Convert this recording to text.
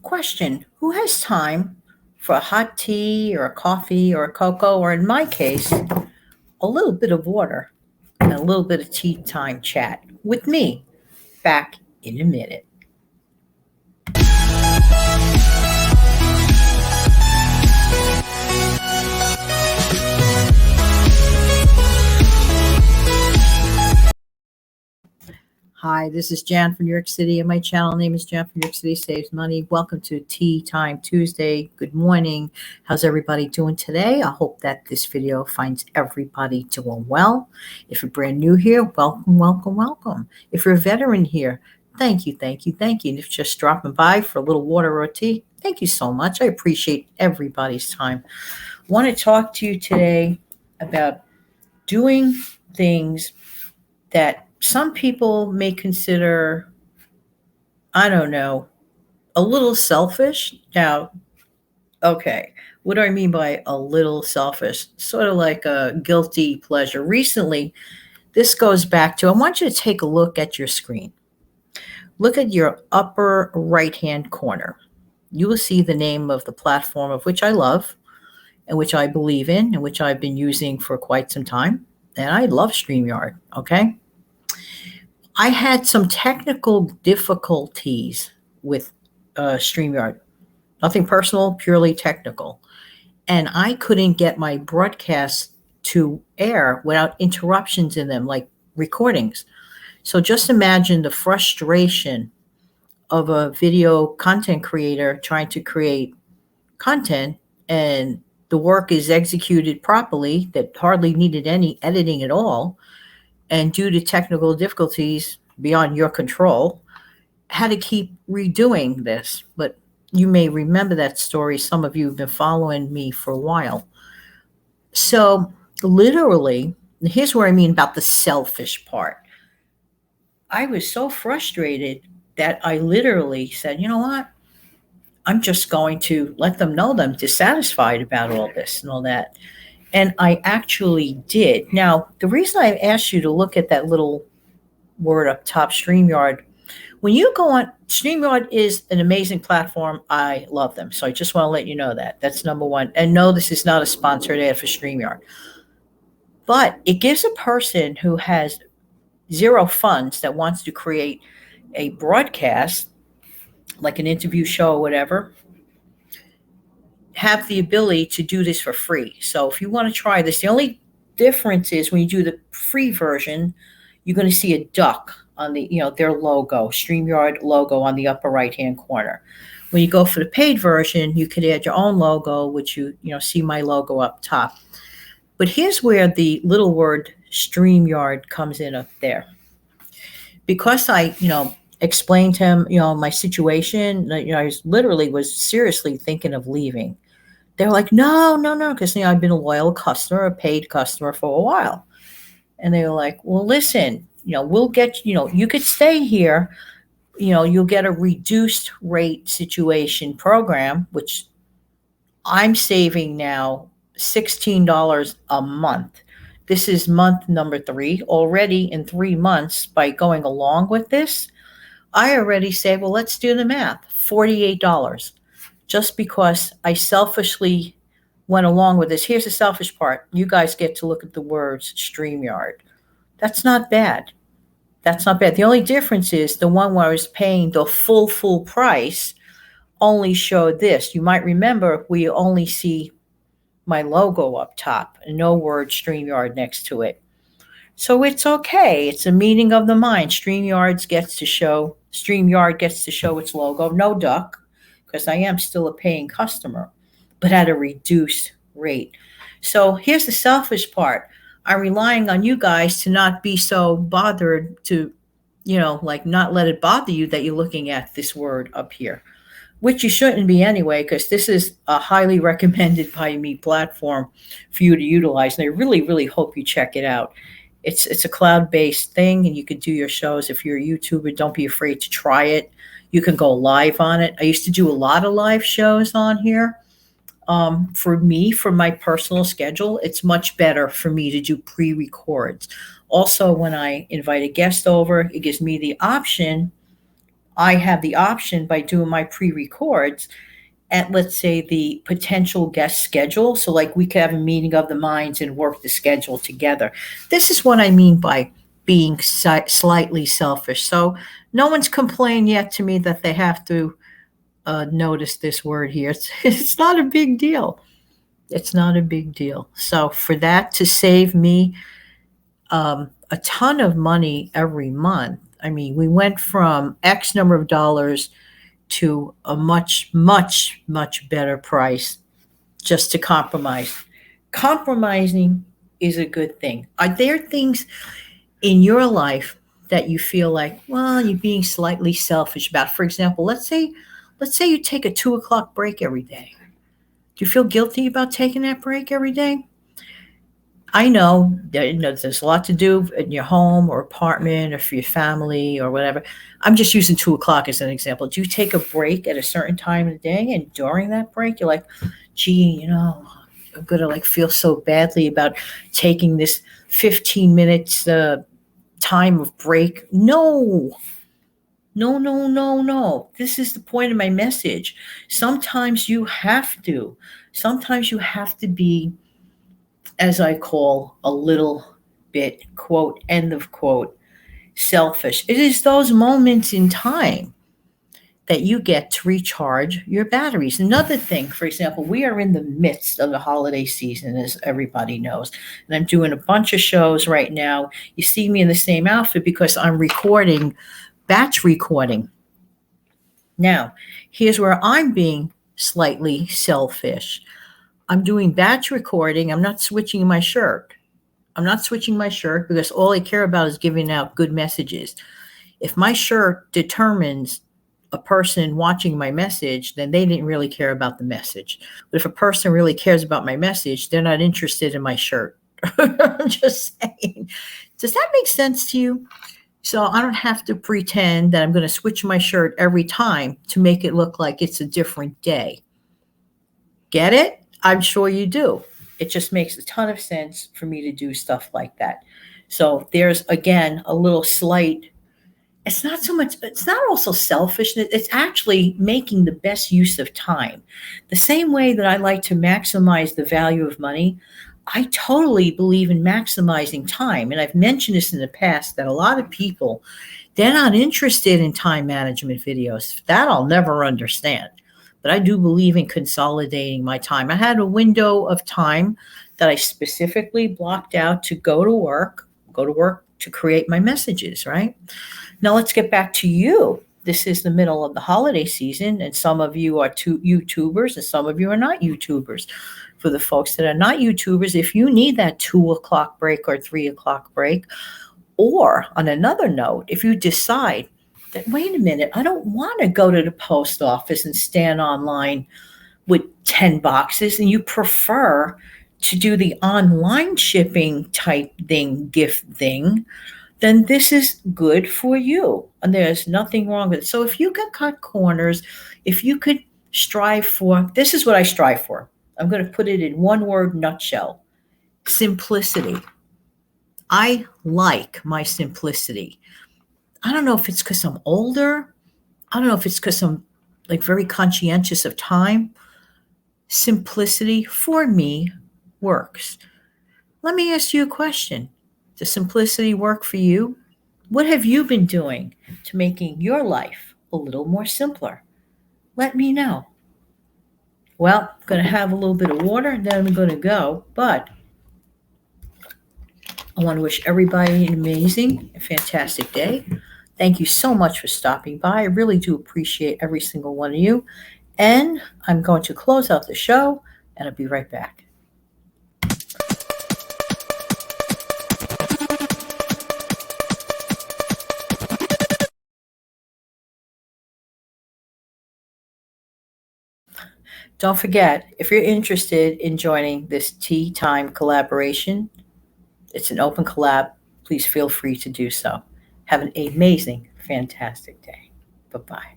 Question: who has time for a hot tea or a coffee or a cocoa, or in my case, a little bit of water and a little bit of tea time chat with me? Back in a minute. Hi, this is Jan from New York City, and my channel name is Jan from New York City Saves Money. Welcome to Tea Time Tuesday. Good morning. How's everybody doing today? I hope that this video finds everybody doing well. If you're brand new here, welcome, welcome, welcome. If you're a veteran here, thank you, thank you, thank you. And if you're just dropping by for a little water or tea, thank you so much. I appreciate everybody's time. I want to talk to you today about doing things that some people may consider, I don't know, a little selfish. Now, okay, what do I mean by a little selfish? Sort of like a guilty pleasure. Recently, this goes back to, I want you to take a look at your screen. Look at your upper right-hand corner. You will see the name of the platform of which I love and which I believe in and which I've been using for quite some time. And I love StreamYard, okay? I had some technical difficulties with StreamYard. Nothing personal, purely technical. And I couldn't get my broadcasts to air without interruptions in them, like recordings. So just imagine the frustration of a video content creator trying to create content, and the work is executed properly that hardly needed any editing at all. And due to technical difficulties beyond your control, had to keep redoing this. But you may remember that story. Some of you have been following me for a while. So literally, here's where I mean about the selfish part. I was so frustrated that I literally said, you know what? I'm just going to let them know that I'm dissatisfied about all this and all that. And I actually did. Now, the reason I asked you to look at that little word up top, StreamYard, when you go on, StreamYard is an amazing platform. I love them. So I just want to let you know that. That's number one. And no, this is not a sponsored ad for StreamYard. But it gives a person who has zero funds that wants to create a broadcast, like an interview show or whatever, have the ability to do this for free. So if you want to try this, the only difference is when you do the free version, you're going to see a duck on the, their logo, StreamYard logo on the upper right-hand corner. When you go for the paid version, you could add your own logo, which you see my logo up top. But here's where the little word StreamYard comes in up there. Because I, explained to him, my situation, I was seriously thinking of leaving. They were like, no, because I've been a loyal customer, a paid customer for a while. And they were like, well, listen, we'll get, you could stay here, you'll get a reduced rate situation program, which I'm saving now $16 a month. This is month number 3. Already in 3 months, by going along with this, I already say, well, let's do the math, $48. Just because I selfishly went along with this. Here's the selfish part. You guys get to look at the words StreamYard. That's not bad. That's not bad. The only difference is the one where I was paying the full price only showed this. You might remember we only see my logo up top and no word StreamYard next to it. So it's okay. It's a meeting of the mind. StreamYard gets to show its logo. No duck, because I am still a paying customer, but at a reduced rate. So here's the selfish part. I'm relying on you guys to not be so bothered to, not let it bother you that you're looking at this word up here, which you shouldn't be anyway, because this is a highly recommended by me platform for you to utilize. And I really, really hope you check it out. It's a cloud-based thing, and you could do your shows. If you're a YouTuber, don't be afraid to try it. You can go live on it. I used to do a lot of live shows on here. For my personal schedule, it's much better for me to do pre-records. Also, when I invite a guest over, it gives me the option I have the option by doing my pre-records at, let's say, the potential guest schedule. So like we could have a meeting of the minds and work the schedule together. This is what I mean by being slightly selfish. So no one's complained yet to me that they have to notice this word here. It's not a big deal. It's not a big deal. So for that to save me a ton of money every month, I mean, we went from X number of dollars to a much, much, much better price just to compromise. Compromising is a good thing. Are there things in your life that you feel like, well, you're being slightly selfish about? For example, let's say you take a 2 o'clock break every day. Do you feel guilty about taking that break every day? I know that, there's a lot to do in your home or apartment or for your family or whatever. I'm just using 2 o'clock as an example. Do you take a break at a certain time of the day, and during that break, you're like, gee, I'm gonna like feel so badly about taking this 15 minutes time of break? No, no, no, no, no. This is the point of my message. Sometimes you have to. Sometimes you have to be, as I call, a little bit, quote, end of quote, selfish. It is those moments in time that you get to recharge your batteries. Another thing, for example, we are in the midst of the holiday season, as everybody knows. And I'm doing a bunch of shows right now. You see me in the same outfit because I'm recording, batch recording. Now, here's where I'm being slightly selfish. I'm doing batch recording. I'm not switching my shirt. I'm not switching my shirt because all I care about is giving out good messages. If my shirt determines a person watching my message, then they didn't really care about the message. But if a person really cares about my message, they're not interested in my shirt. I'm just saying. Does that make sense to you? So I don't have to pretend that I'm going to switch my shirt every time to make it look like it's a different day. Get it? I'm sure you do. It just makes a ton of sense for me to do stuff like that. So there's, again, a little slight, it's not so much, it's not also selfishness. It's actually making the best use of time. The same way that I like to maximize the value of money, I totally believe in maximizing time. And I've mentioned this in the past that a lot of people, they're not interested in time management videos. That I'll never understand. But I do believe in consolidating my time. I had a window of time that I specifically blocked out to go to work to create my messages, right? Now let's get back to you. This is the middle of the holiday season, and some of you are YouTubers and some of you are not YouTubers. For the folks that are not YouTubers, if you need that 2 o'clock break or 3 o'clock break, or on another note, if you decide that, wait a minute, I don't want to go to the post office and stand online with 10 boxes, and you prefer to do the online shipping type thing, gift thing, then this is good for you. And there's nothing wrong with it. So if you could cut corners, if you could strive for, this is what I strive for. I'm going to put it in one word nutshell: simplicity. I like my simplicity. I don't know if it's because I'm older. I don't know if it's because I'm like very conscientious of time. Simplicity for me works. Let me ask you a question. Does simplicity work for you? What have you been doing to making your life a little more simpler? Let me know. Well, I'm going to have a little bit of water and then I'm going to go. But I want to wish everybody an amazing and fantastic day. Thank you so much for stopping by. I really do appreciate every single one of you. And I'm going to close out the show, and I'll be right back. Don't forget, if you're interested in joining this Tea Time collaboration, it's an open collab. Please feel free to do so. Have an amazing, fantastic day. Bye-bye.